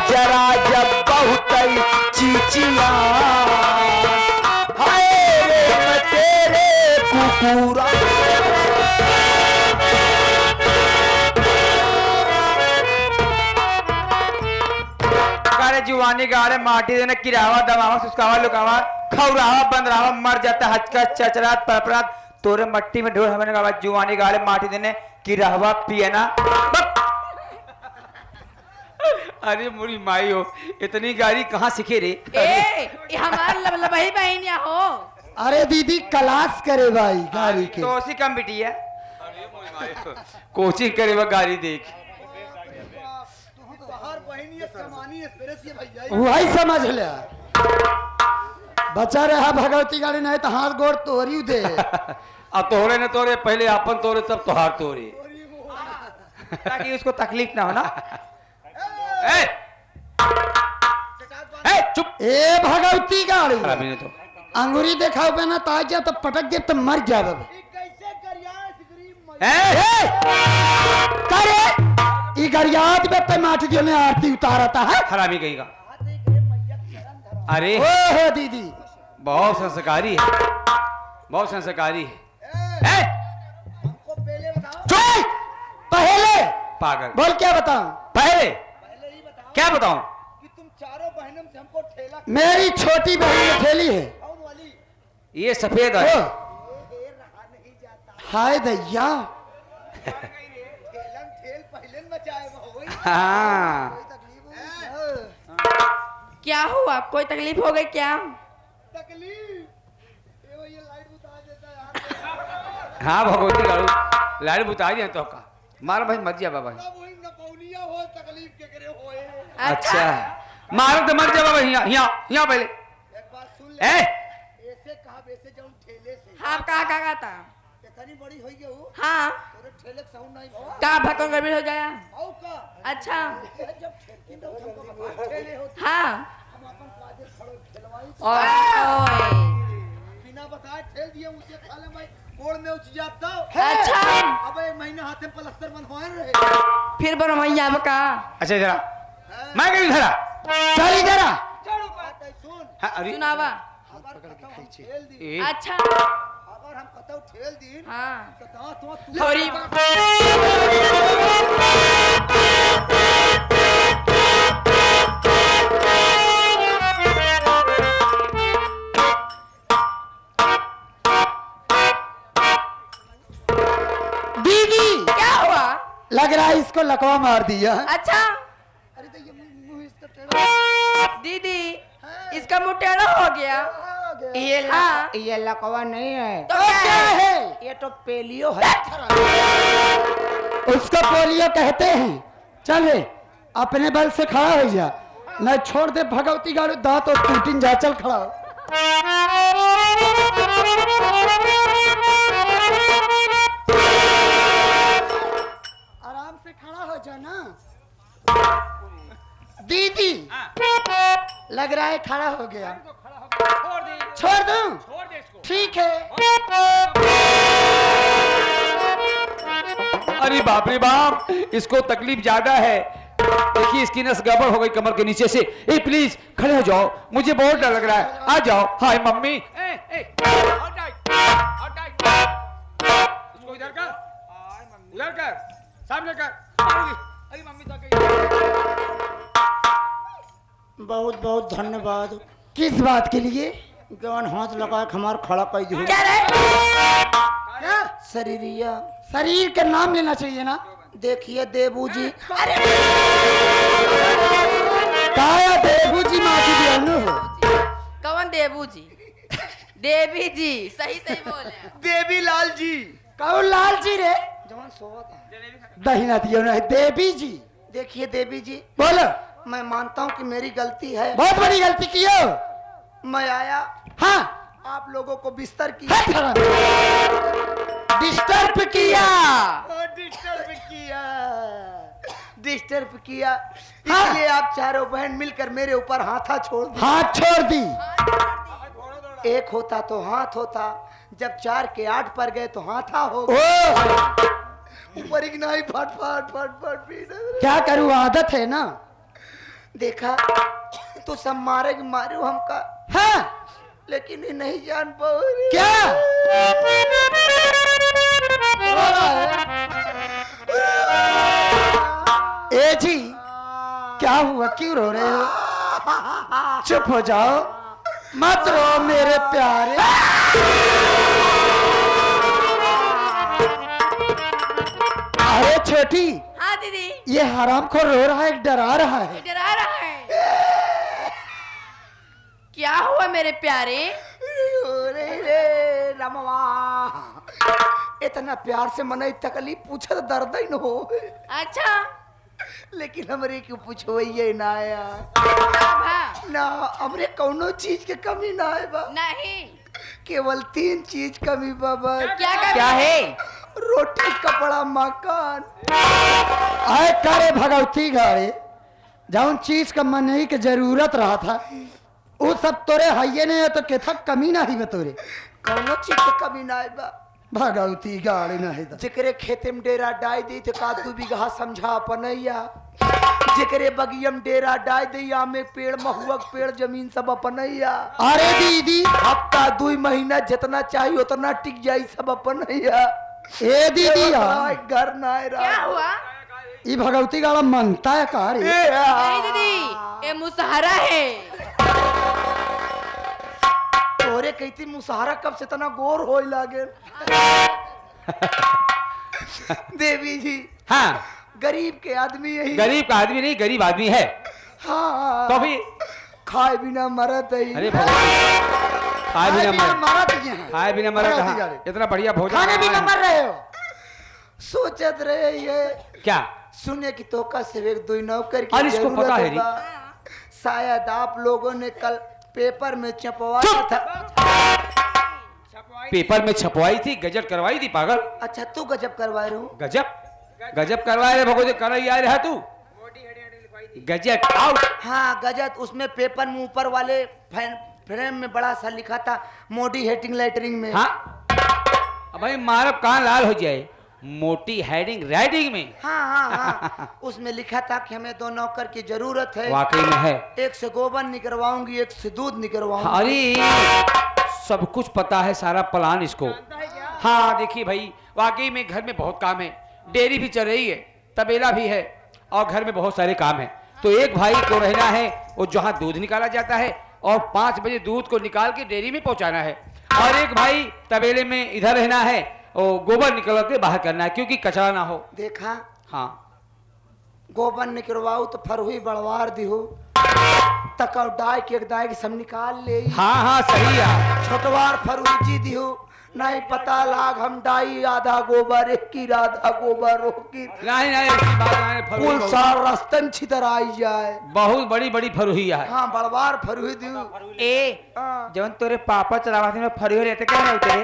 जरा जब बहुत चीचिया हाय रे मैं तेरे कुकुरा। जुवानी गाड़े माटी देने किरावा दमावा सुस्कावा लुकावा खौरावा बंदरावा मर जाता हचका चचरात परपरात तोरे मट्टी में ढोल हमें गावा जुवानी गाड़े माटी देने किरावा पियना। अरे मुरी माई हो इतनी गाड़ी कहाँ सीखे रे? ये हमार लबलबाई बहनिया हो। अरे दीदी क्लास करे भाई गाड़ी के तो उसी कम बिटी है कोचिंग करे वो गाड़ी देख वही समझ ले बचा रहा भगवती गाड़ी नहीं तो हाथ गोड़ तोरी दे। अब तोरे ने तोरे पहले अपन तोरे तब तोहार तोरे ताकि उसको तकलीफ ना हो ना। चुप ए भगवती गाड़ी तो अंगूरी देखा पे ना ताजा तो पटक दे तो मर जावे। करे ई गरियात में पे माटी जो ने आरती उतारता है हरामी कहेगा। अरे हो दीदी बहुत संस्कारी है बहुत संस्कारी है। हमको पहले बताओ पहले पागल बोल क्या बताऊं पहले क्या बताऊं कि तुम चारों बहनों से हमको ठेला मेरी छोटी बहन ने ठेली है कौन वाली ये सफेद है। रहा नहीं जाता हाय दैया ठेलन ठेल पहले मचाएगा होई हाँ कोई तकलीफ हो क्या हुआ कोई तकलीफ हो गई क्या? तकलीफ ये लाइट बुता देता है हाँ भगवती गाड़ू लाइट बुता दिया तो का मारो भाई मर जा बाबा। तब वही नपौलिया हो तकलीफ के करे होए। अच्छा मारो तो मर जा बाबा यहाँ यहाँ यहाँ पहले एक बात सुन ले ए ऐसे कहा वैसे जाऊं ठेले से हाँ कहा था इतनी बड़ी होई गई हो हाँ तोरे ठेले के साउंड नहीं हो कहा भक्कन गड़बड़ हो गया। आओ का अच्छा जब ठेलती तो हमको कहा ठेले होती हाँ हम अपन काजे खड़ो ठेलवाई ओए बिना बताए ठेल दिए उसे खाले मैं गोड़ में उठ जाता अच्छा अब एक महीना हाथ में प्लास्टर बनवाए रहे फिर बनो मैया का अच्छा जरा मैं कहीं धरा चल इधर आ चलो बात है सुन हाँ, अरे सुनावा। अगर कतौ हम ठेल दी ए, अच्छा अगर हम कतौ ठेल दी हाँ तो दांत तो थोड़ी दीदी क्या हुआ? लग रहा है इसको लकवा मार दिया। अच्छा अरे तो ये मुंह इसका टेढ़ा दीदी इसका मुंह टेढ़ा हो गया। हाँ ये लकवा नहीं है तो क्या है? ये तो पेलियो है। उसको पोलियो कहते हैं। चल रे अपने बल से खड़ा हो जा न छोड़ दे भगवती गाड़ी दांत और टूटिन जा चल खड़ा हो। आराम से खड़ा हो जा ना दीदी लग रहा है खड़ा हो गया छोड़ दूं ठीक है। अरे बाप रे बाप इसको तकलीफ ज्यादा है। देखिए इसकी नस गड़बड़ हो गई कमर के नीचे से। ए प्लीज खड़े हो जाओ मुझे बहुत डर लग रहा है। आ जाओ। हाय मम्मी इसको इधर कर उधर कर सामने कर। अरे मम्मी तो बहुत बहुत धन्यवाद किस बात के लिए? जवान हाथ लगा के हमार खड़ा कर दी क्या रे? शरीरिया शरीर का नाम लेना चाहिए ना। देखिए देबू जी काया देवू जी माटी दियानु हो। कौन देवू जी? देवी जी सही सही बोले। देवी लाल जी कौन लाल जी रे? जवान सोवत है। दहीना दियो ना देवी जी। देखिए देवी जी बोलो मैं मानता हूँ कि मेरी गलती है। बहुत बड़ी गलती की हो। मैं आया हाँ आप लोगों को बिस्तर की डिस्टर्ब किया। डिस्टर्ब किया हाँ। इसलिए आप चारों बहन मिलकर मेरे ऊपर हाथा छोड़ दी। हाथ छोड़ दी। एक होता तो हाथ होता, जब 4 के 8 पर गए तो हाथा हो ओ ऊपर ही नहीं फट फट फट फट पीट। क्या करूँ आदत है ना। देखा तू सब मारे मारू हमका, हाँ लेकिन ये नहीं जान पाओ क्या रो रहा है? ए जी क्या हुआ, क्यों रो रहे हो? चुप हो जाओ, मत रो मेरे प्यारे। अरे छोटी, हाँ दीदी, ये हराम को रो रहा है, डरा रहा है। डरा रहा है। क्या हुआ मेरे प्यारे? रे रमवा, इतना प्यार से मना तकलीफ पूछा तो दर्द ही न हो, अच्छा लेकिन हमरे क्यों पूछो ये ना आया भा? ना, हमरे कौनो चीज के कमी ना है बा, नहीं, केवल 3 चीज कमी बाबा। क्या है? रोटी कपड़ा मकान। आए करे भगवती गाड़े, जौन चीज का मन ही के जरूरत रहा था वो सब तोरे हाइये ने, तो केथा कमी ना ही बतोरे। कौनो चीज के कमी ना है बा, भगवती गाड़ी नहीं था। जेकरे खेते में डेरा डाई दी तो का 2 बीघा समझा अपनैया, जेकरे बगियम डेरा डाई दी आमे पेड़ महुआ पेड़ जमीन सब अपनैया। अरे दीदी, हफ्ता 2 महीना जितना चाहिए उतना टिक जाई सब अपनैया। ए दीदी घर ना है क्या हुआ? ये भगवती गाड़ा मनता है कार नहीं दीदी, ये मुसहरा है। तोरे कहती मुसहरा कब से तना गोर होई लागे। देवी जी, हाँ गरीब के आदमी यही। गरीब का आदमी नहीं, गरीब आदमी है हाँ तो भी खाए बिना मरत है। अरे भगवान, खाए बिना मर, मारा तुझे हैं। खाए बिना मरा भगवती कहाँ? गाड़ी। इतना बढ़िया भोजन खाने भी बनाया न है। मर रहे हो। सोचत रहे ये क्या? सुने की तो का सिर्फ 2 नौकर की और इसको जरूरत पता है नी? बा। शायद आप लोगों ने कल पेपर में छपवाया था। पेपर में छपवाई थी, गजब करवाई थी पागल। अच्छा तू गजब करवा रहे हो। गजब गजब करवाए रे भगवती, कर ही आ रहा तू। गजब आउट। हाँ गजब, उसमें पेपर में ऊपर वाले फ्रेम में बड़ा सा लिखा था मोटी हेडिंग लेटरिंग में। हाँ अब भाई मारब कान लाल हो जाए, मोटी हेडिंग राइटिंग में। हाँ हाँ उसमें लिखा था कि हमें 2 नौकर की जरूरत है। वाकई में है। एक से गोबर निकलवाऊंगी, एक से दूध निकलवाऊंगी। अरे सब कुछ पता है, सारा प्लान इसको। हाँ देखिए भाई, वाकई में घर में बहुत काम है, डेयरी भी चल रही है, तबेला भी है और घर में बहुत सारे काम है। तो एक भाई को रहना है वो जहाँ दूध निकाला जाता है और 5 बजे दूध को निकाल के डेयरी में पहुंचाना है, और एक भाई तबेले में इधर रहना है और गोबर निकल के बाहर करना है क्योंकि कचरा ना हो। देखा हाँ गोबर निकलवाऊ तो फरहुई बड़वार दी हो तक डाय के सब निकाल ले। हाँ हाँ सही है। छोटवार फरहुई जी दी हो नहीं पता लाग हम डाई आधा गोबर एक की आधा गोबर की नहीं नहीं ऐसी बात नहीं, फरुही कुल बहुत- सार रास्तन छितर आई जाए। बहुत बड़ी बड़ी फरुही है। हाँ बड़वार फरहुई दी ए हाँ। जवन तोरे पापा चलावा थे में फरुही रहते क्या ना उतरे।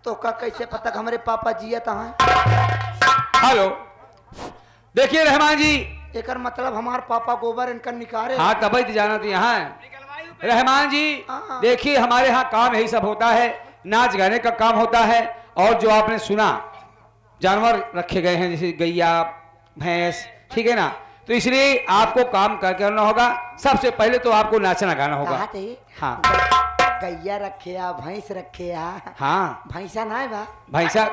तो का कैसे पता कि हमारे पापा जिया था। हेलो देखिए रहमान जी। एकर मतलब हमार पापा गोबर इनका निकाले। हाँ तभी तो जाना तो यहाँ है रहमान जी। हाँ। देखिए हमारे यहाँ काम यही सब होता है, नाच गाने का काम होता है, और जो आपने सुना जानवर रखे गए हैं जैसे गैया भैंस, ठीक है ना, तो इसलिए आपको काम करना होगा। सबसे पहले तो आपको नाचना गाना होगा। कहा थे? हाँ गैया रखे आ भैंस रखे आ। हाँ भैंसा ना है बा। भैंसा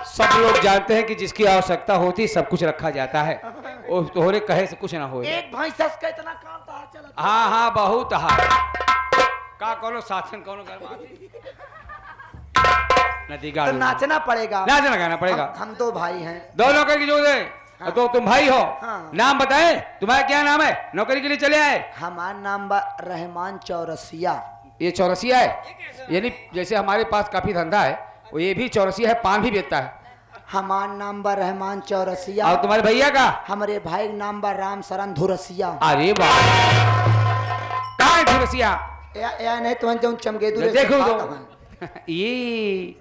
सब लोग जानते हैं कि जिसकी आवश्यकता होती सब कुछ रखा जाता है, वो तोहरे कहे से कुछ ना हो। एक भैंसा का इतना काम तो चला। हाँ हाँ बहुत हाँ का कोनो साथन कोनो नदी तो गाड़ी नाचना पड़ेगा। नाचना गाना पड़ेगा। हम 2 भाई हैं। 2 नौकर की जरूरत है। हाँ। तो तुम भाई हो। हाँ। नाम बताए तुम्हारा क्या नाम है, नौकरी के लिए चले आए। हमारा नाम बा रहमान चौरसिया। ये चौरसिया है, यानी जैसे हमारे पास काफी धंधा है, वो ये भी चौरसिया है, पान भी बेचता है। हमारा नाम बा रहमान चौरसिया। और तुम्हारे भैया का? हमारे भाई का नाम बा राम शरण धुरसिया। अरे वाह, कहाँ है चौरसिया? या नहीं तो जो चमगेदू रे देखो से तो बात है। ये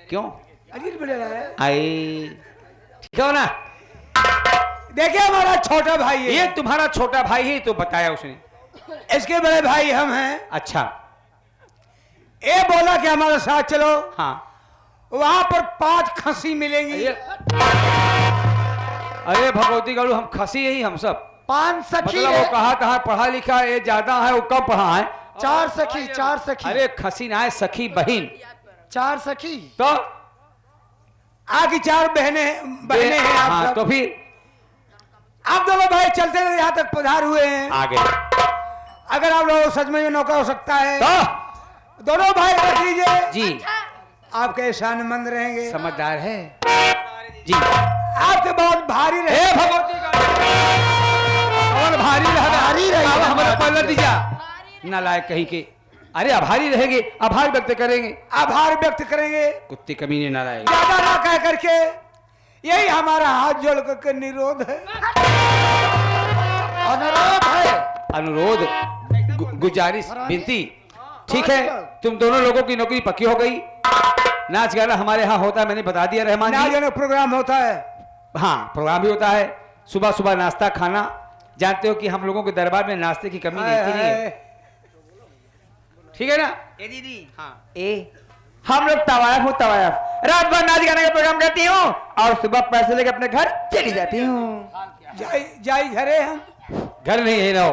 क्यों अजीत बोले रहा है। आई क्यों ना? देखिए हमारा छोटा भाई है, ये तुम्हारा छोटा भाई है तो बताया उसने। इसके बड़े भाई हम हैं। अच्छा ये बोला कि हमारे साथ चलो, हाँ वहां पर 5 खसी मिलेंगी। ये अरे भगवती गाड़ू हम खसी यही हम सब। 5 सखी मतलब है। वो कहा था पढ़ा लिखा है ज्यादा है वो कम पढ़ा है। 4 सखी 4 सखी। अरे खसी ना है सखी बहन 4 सखी। तो आगे 4 बहने हैं आप हाँ सब। तो फिर आप दोनों भाई चलते यहाँ तक पधार हुए हैं। आगे अगर आप लोग सच में नौका हो सकता है तो दोनों भाई रख लीजिए। जी आपके एहसानमंद रहेंगे। समझदार है जी। आपके बहुत भारी रहे। हे भगवती गाड़ू भारी रह भारी रही है। हमारे पलट दिया नालायक कहीं के। अरे आभारी रहेंगे आभार व्यक्त करेंगे आभार व्यक्त करेंगे कुत्ते कमीने नालायक। ज्यादा ना कह करके यही हमारा हाथ जोड़ करके निरोध है। अनुरोध है। अनुरोध गुजारिश विनती। ठीक है तुम दोनों लोगों की नौकरी पक्की हो गई। नाच गाना हमारे यहाँ होता है मैंने बता दिया रहमान ना जी। जाने प्रोग्राम होता है। हाँ प्रोग्राम भी होता है सुबह सुबह नाश्ता खाना। जानते हो कि हम लोगों के दरबार में नाश्ते की कमी नहीं है। ठीक है ना ए दीदी हाँ ए हम लोग तवायफ हूँ तवायफ रात भर नाच गाने का प्रोग्राम करती हूँ और सुबह पैसे लेके अपने घर चली जाती हूँ। जाई घरे हम घर नहीं है ना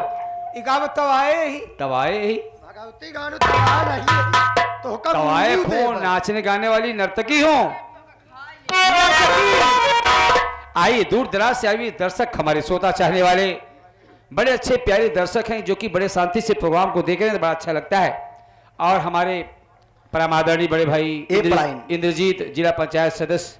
इकावत तो आए ही। तब आए ही भगवती गाड़ू तवा नहीं तो हुक्म तवाए नींबू दे हो बस। नाचने गाने वाली नर्तकी हो। आइए दूर दराज से आइए दर्शक हमारे श्रोता चाहने वाले बड़े अच्छे प्यारे दर्शक हैं जो कि बड़े शांति से प्रोग्राम को देख रहे हैं बड़ा अच्छा लगता है। और हमारे परम आदरणीय बड़े भाई इंद्रजीत जिला पंचायत सदस्य